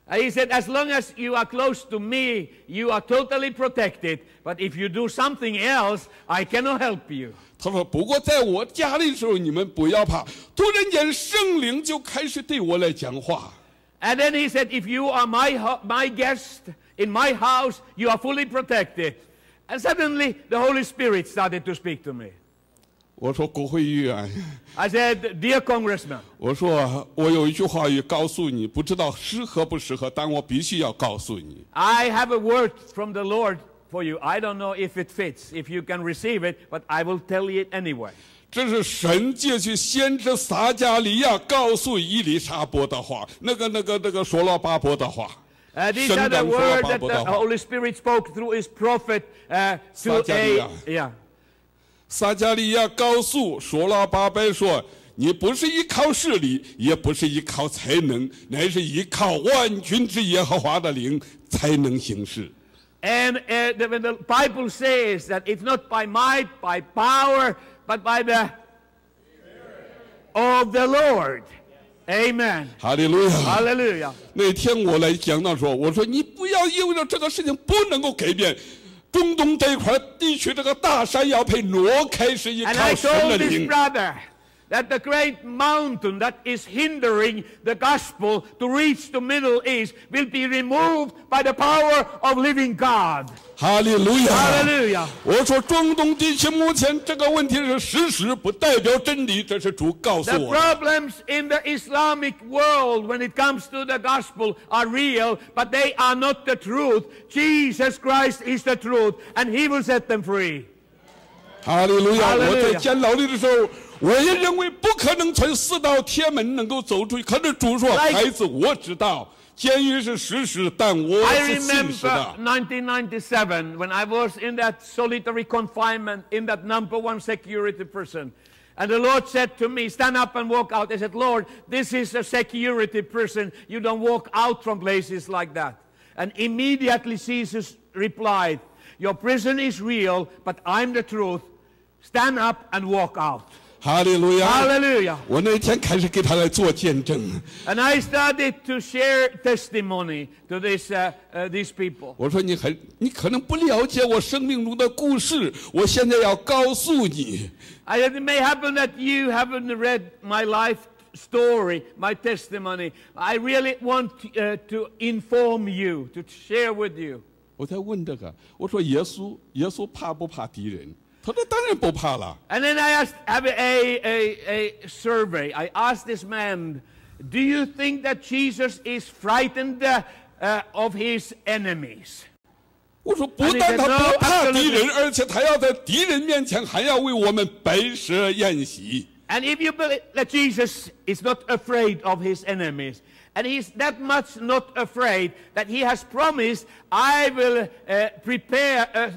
He said, as long as you are close to me, you are totally protected. But if you do something else, I cannot help you. 他说：“不过在我家里的时候，你们不要怕。突然间，圣灵就开始对我来讲话。” And then he said, if you are my guest in my house, you are fully protected. And suddenly, the Holy Spirit started to speak to me. 我说：“国会议员， I said, dear congressman, 我说我有一句话要告诉你，不知道适合不适合，但我必须要告诉你。 I have a word from the Lord for you. I don't know if it fits, if you can receive it, but I will tell you it anyway. 这是神借去先知撒迦利亚告诉伊丽莎伯的话，那个所罗巴伯的话。 These are the words that the Holy Spirit spoke through his prophet to yeah. 撒迦利亚告诉所罗巴伯说：“你不是依靠势力，也不是依靠才能，乃是依靠万军之耶和华的灵才能行事。” And when the Bible says that it's not by might, by power, but by the of the Lord. Amen. 哈利路亚。 Hallelujah. 那天我来讲到说，我说你不要因为着这个事情不能够改变，中东这一块地区这个大山要被挪开，是依 And 靠 I 神的 told this 灵。 brother that the great mountain that is hindering the gospel to reach the Middle East will be removed by the power of living God. 哈利路亚。 Hallelujah. 我说中东地区目前这个问题是事实，不代表真理，这是主告诉 The 我的。 problems in the Islamic world when it comes to the gospel are real, but they are not the truth. Jesus Christ is the truth, and He will set them free. 哈利路亚！ Hallelujah. 我在监牢里的时候，我也认为不可能从4道铁门能够走出去。可是主说：“ Like- 孩子，我知道监狱是事实，但我 I 是信实 remember 的。” 1997 when I was in that solitary confinement in that #1 security prison. And the Lord said to me, stand up and walk out. I said, Lord, this is a security prison. You don't walk out from places like that. And immediately Jesus replied, your prison is real, but I'm the truth. Stand up and walk out. 哈利路亚！ Hallelujah. 我那天开始给他来做见证。 And I started to share testimony to these people. 我说你可能不了解我生命中的故事，我现在要告诉你。 It may happen that you haven't read my life story, my testimony. I really want to inform you, to share with you. 我在问这个，我说耶稣怕不怕敌人？他说当然不怕了。 And then I have a survey. I asked this man, do you think that Jesus is frightened of his enemies? 我说不但他不怕敌人，而且他要在敌人面前还要为我们摆设宴席。 And if you believe that Jesus is not afraid of his enemies, and he's that much not afraid that he has promised, I will prepare a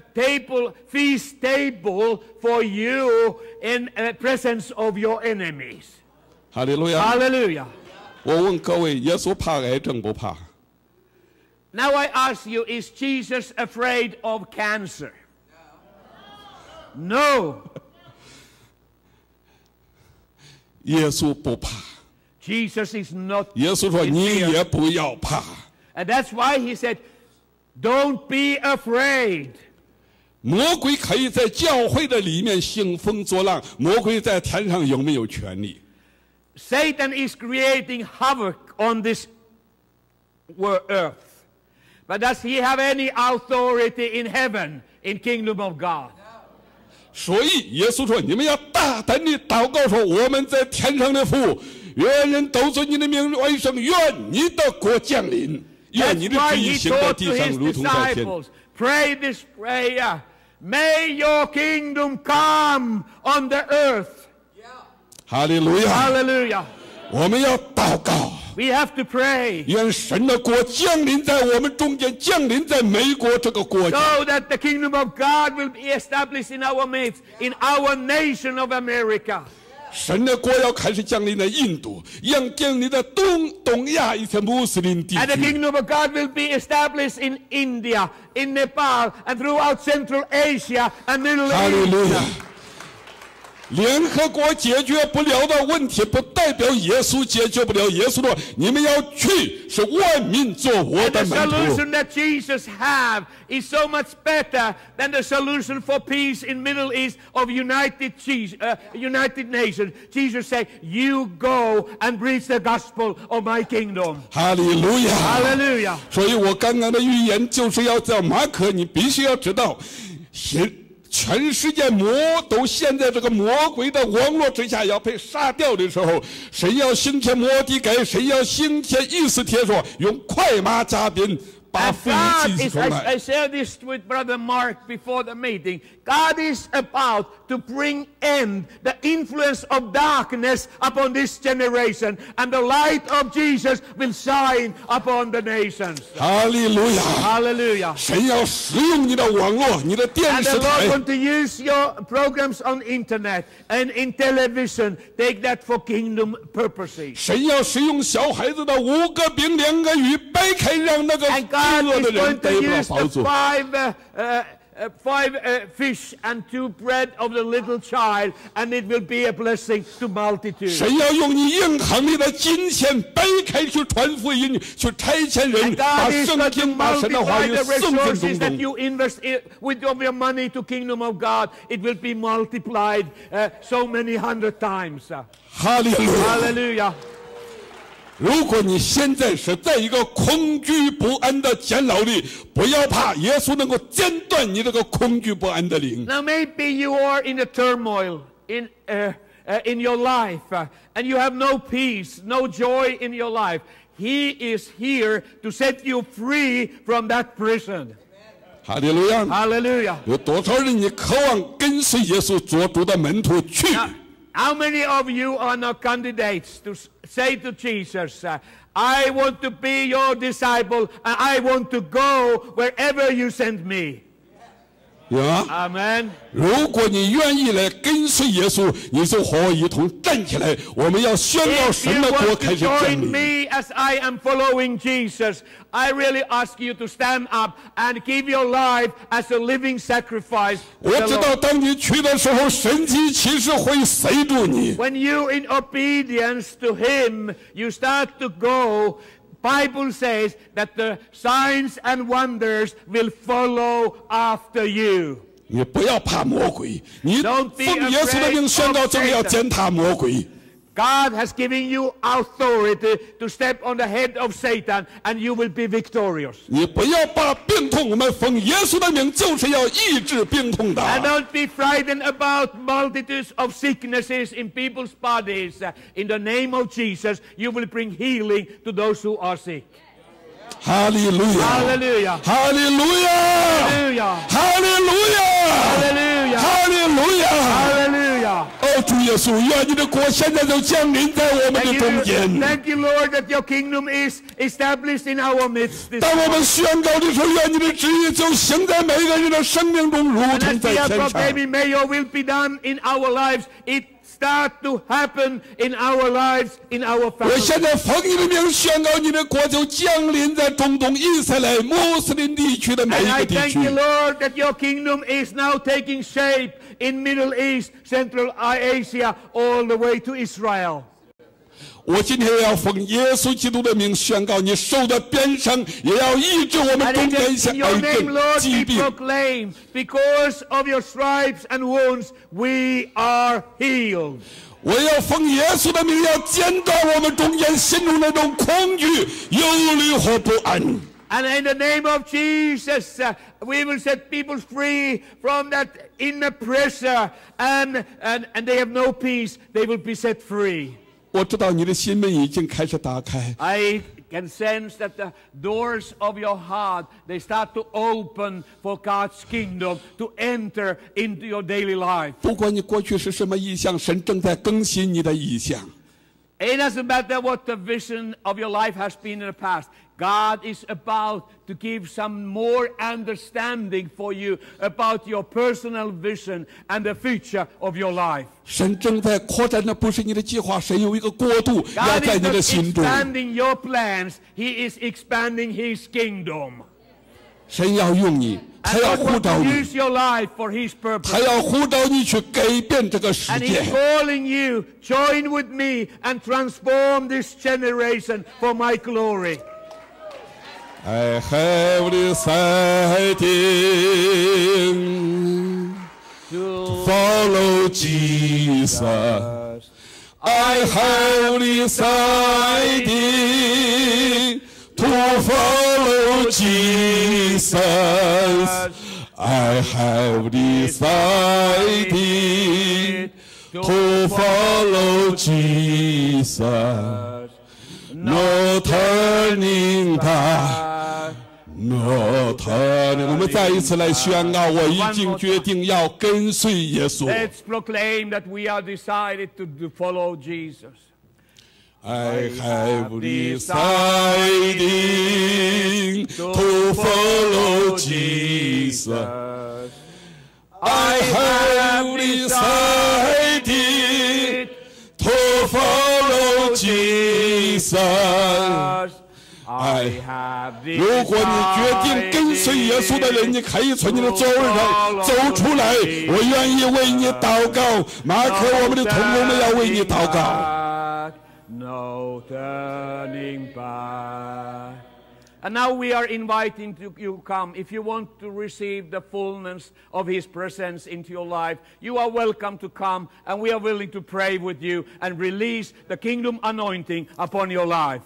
feast table for you in presence of your enemies. 哈利路亚！ Hallelujah. 我问各位，耶稣怕癌症不怕？ Now I ask you, is Jesus afraid of cancer? No. 耶稣不怕。 Jesus is not. 耶稣说：“你也不要怕。” And that's why he said, don't be afraid. 魔鬼可以在教会的里面兴风作浪，魔鬼在天上有没有权利？ Satan is creating havoc on this earth. But does he have any authority in heaven, in kingdom of God? 所以耶稣说：“你们要大胆地祷告说，我们在天上的父，愿人都尊你的名为圣，愿你的国降临，愿你 That's 的 why 旨意 he 行在 taught 地 to 上， his 如同在天。” disciples, pray this prayer. May your kingdom come on the earth. 哈利路亚！ Hallelujah. 我们要祷告， We have to pray 愿神的国降临在我们中间，降临在美国这个国家。 so that the kingdom of God will be established in our midst, in our nation of America. 神的国要开始降临在印度，要降临在东亚一些穆斯林地 And the 区。 kingdom of God will be established in India, in Nepal, and throughout Central Asia and Middle 哈利路亚 East.！联合国解决不了的问题，不代表耶稣解决不了。耶稣说：“你们要去，是万民做我 And 的 the 门徒。” solution that Jesus have is so much better than the solution for peace in Middle East of United Nations. Jesus said, you go and preach the gospel of my kingdom. 哈利路亚！ Hallelujah. 所以我刚刚的预言就是要在马可，你必须要知道，全世界都陷在这个魔鬼的网络之下，要被杀掉的时候，神要兴起摩底改，神要兴起以斯帖说，用快马加鞭把 And 非 God 利 is, 出 I 来。 shared this with Brother Mark before the meeting. God is about to bring end the influence of darkness upon this generation, and the light of Jesus will shine upon the nations. 哈利路亚！ Hallelujah. 神要使用你的网络、你的电 And 视 the 台 Lord want to use your programs on internet and in television. Take that for kingdom purposes. 神要使用小孩子的5个饼2个鱼，掰开让那个 And 饥饿 God 的 is 人 going 得 to 不了 use 饱 the 足。 five fish and 2 bread of the little child, and it will be a blessing to multitudes. 神要用你银行里的金钱掰开去传福音，去差遣人， And 把 God is 圣 going to 经、把神的话 multiply 语 the 送进 resources 中 that 东。 you invest with your money to kingdom of God. It will be multiplied so many 100 times. 哈利路亚！ Hallelujah. 如果你现在是在一个恐惧不安的监牢里，不要怕，耶稣能够剪断你这个恐惧不安的灵。 Now maybe you are in a turmoil in your life, and you have no peace, no joy in your life. He is here to set you free from that prison. 哈利路亚！ Hallelujah. 有多少人你渴望跟随耶稣做主的门徒去？ How many of you are now candidates to say to Jesus, I want to be your disciple, and I want to go wherever you send me? 有吗？ Amen. 如果你愿意来跟随耶稣，你就和我一同站起来。我们要宣告 If 神 you 的国 want 开 to 始建 join 立。 me as I am following Jesus, I really ask you to stand up and give your life as a living sacrifice to 我 the 知道， Lord. 当你去的时候，神迹奇事会随住你。 When you, in obedience to Him, you start to go, Bible says that the signs and wonders will follow after you. 你不要怕魔鬼，你 Don't be 奉耶稣的名 afraid 宣告， of 就要 Satan. 践踏魔鬼。 God has given you authority to step on the head of Satan, and you will be victorious. 你不要怕病痛，我们奉耶稣的名，就是要医治病痛的。 And don't be frightened about multitudes of sicknesses in people's bodies. In the name of Jesus, you will bring healing to those who are sick. 哈利路亚， Hallelujah. 哈利路亚， Hallelujah. 哈利路亚， Hallelujah. 哈利路亚。 Hallelujah. 哦，主耶稣，愿你的国现在就降临在我们的 Thank 中 you, 间。 thank you, Lord, that your kingdom is established in our midst. This 当我们宣告的时候，愿你的旨意就行在每一个人的生命中，如 And 同 as 在 we are 天上。 proclaiming, may your will be done in our lives. It start to happen in our lives, in our 我 families. 现在奉你的名宣告，你的国就降临在中东以色列穆斯林地区的每 And 一 I 个地 thank 区 you, Lord, that your kingdom is now taking shape in Middle East, Central Asia, all the way to Israel. 我今天要奉耶稣基督的名宣告，你受的鞭伤也要医治我们 And 中 in, 间一些 in your 癌 name, 症、 Lord, 疾 we 病。 proclaim, because of your stripes and wounds, we are healed. 我要奉耶稣的名，要剪断我们中间心中那种恐惧、忧虑和不安。 And in the name of Jesus, we will set people free from that inner pressure, and they have no peace. They will be set free. 我知道你的心门已经开始打开， I can sense that the doors of your heart, they start to open for God's kingdom to enter into your daily life. 不管你过去是什么意向，神正在更新你的意向。 It doesn't matter what the vision of your life has been in the past. God is about to give some more understanding for you about your personal vision and the future of your life. 神正在扩展的不是你的计划，神有一个国度要 God 在 is 你的 not 心中。 expanding your plans. He is expanding His kingdom. 神要用你， And 他要 God 呼 wants 召 to 你， use your life for His purpose. 他要呼召你去改变这个世 And He's 界。 calling you, join with me and transform this generation for my glory. I have decided to follow Jesus. I have decided to follow Jesus. I have decided to follow Jesus. No turning back, no turning. 我们再一次来宣告，我已经决定要跟随耶稣。 Let's proclaim that we are decided to follow Jesus. I have decided to follow Jesus. I have decided to follow Jesus. I have 如果你决定跟随耶稣的人，你可以从你的座位上走出来。我愿意为你祷告。马可，我们的同工们要为你祷告。 No turning back. And now we are inviting you to come. If you want to receive the fullness of His presence into your life, you are welcome to come, and we are willing to pray with you and release the kingdom anointing upon your life.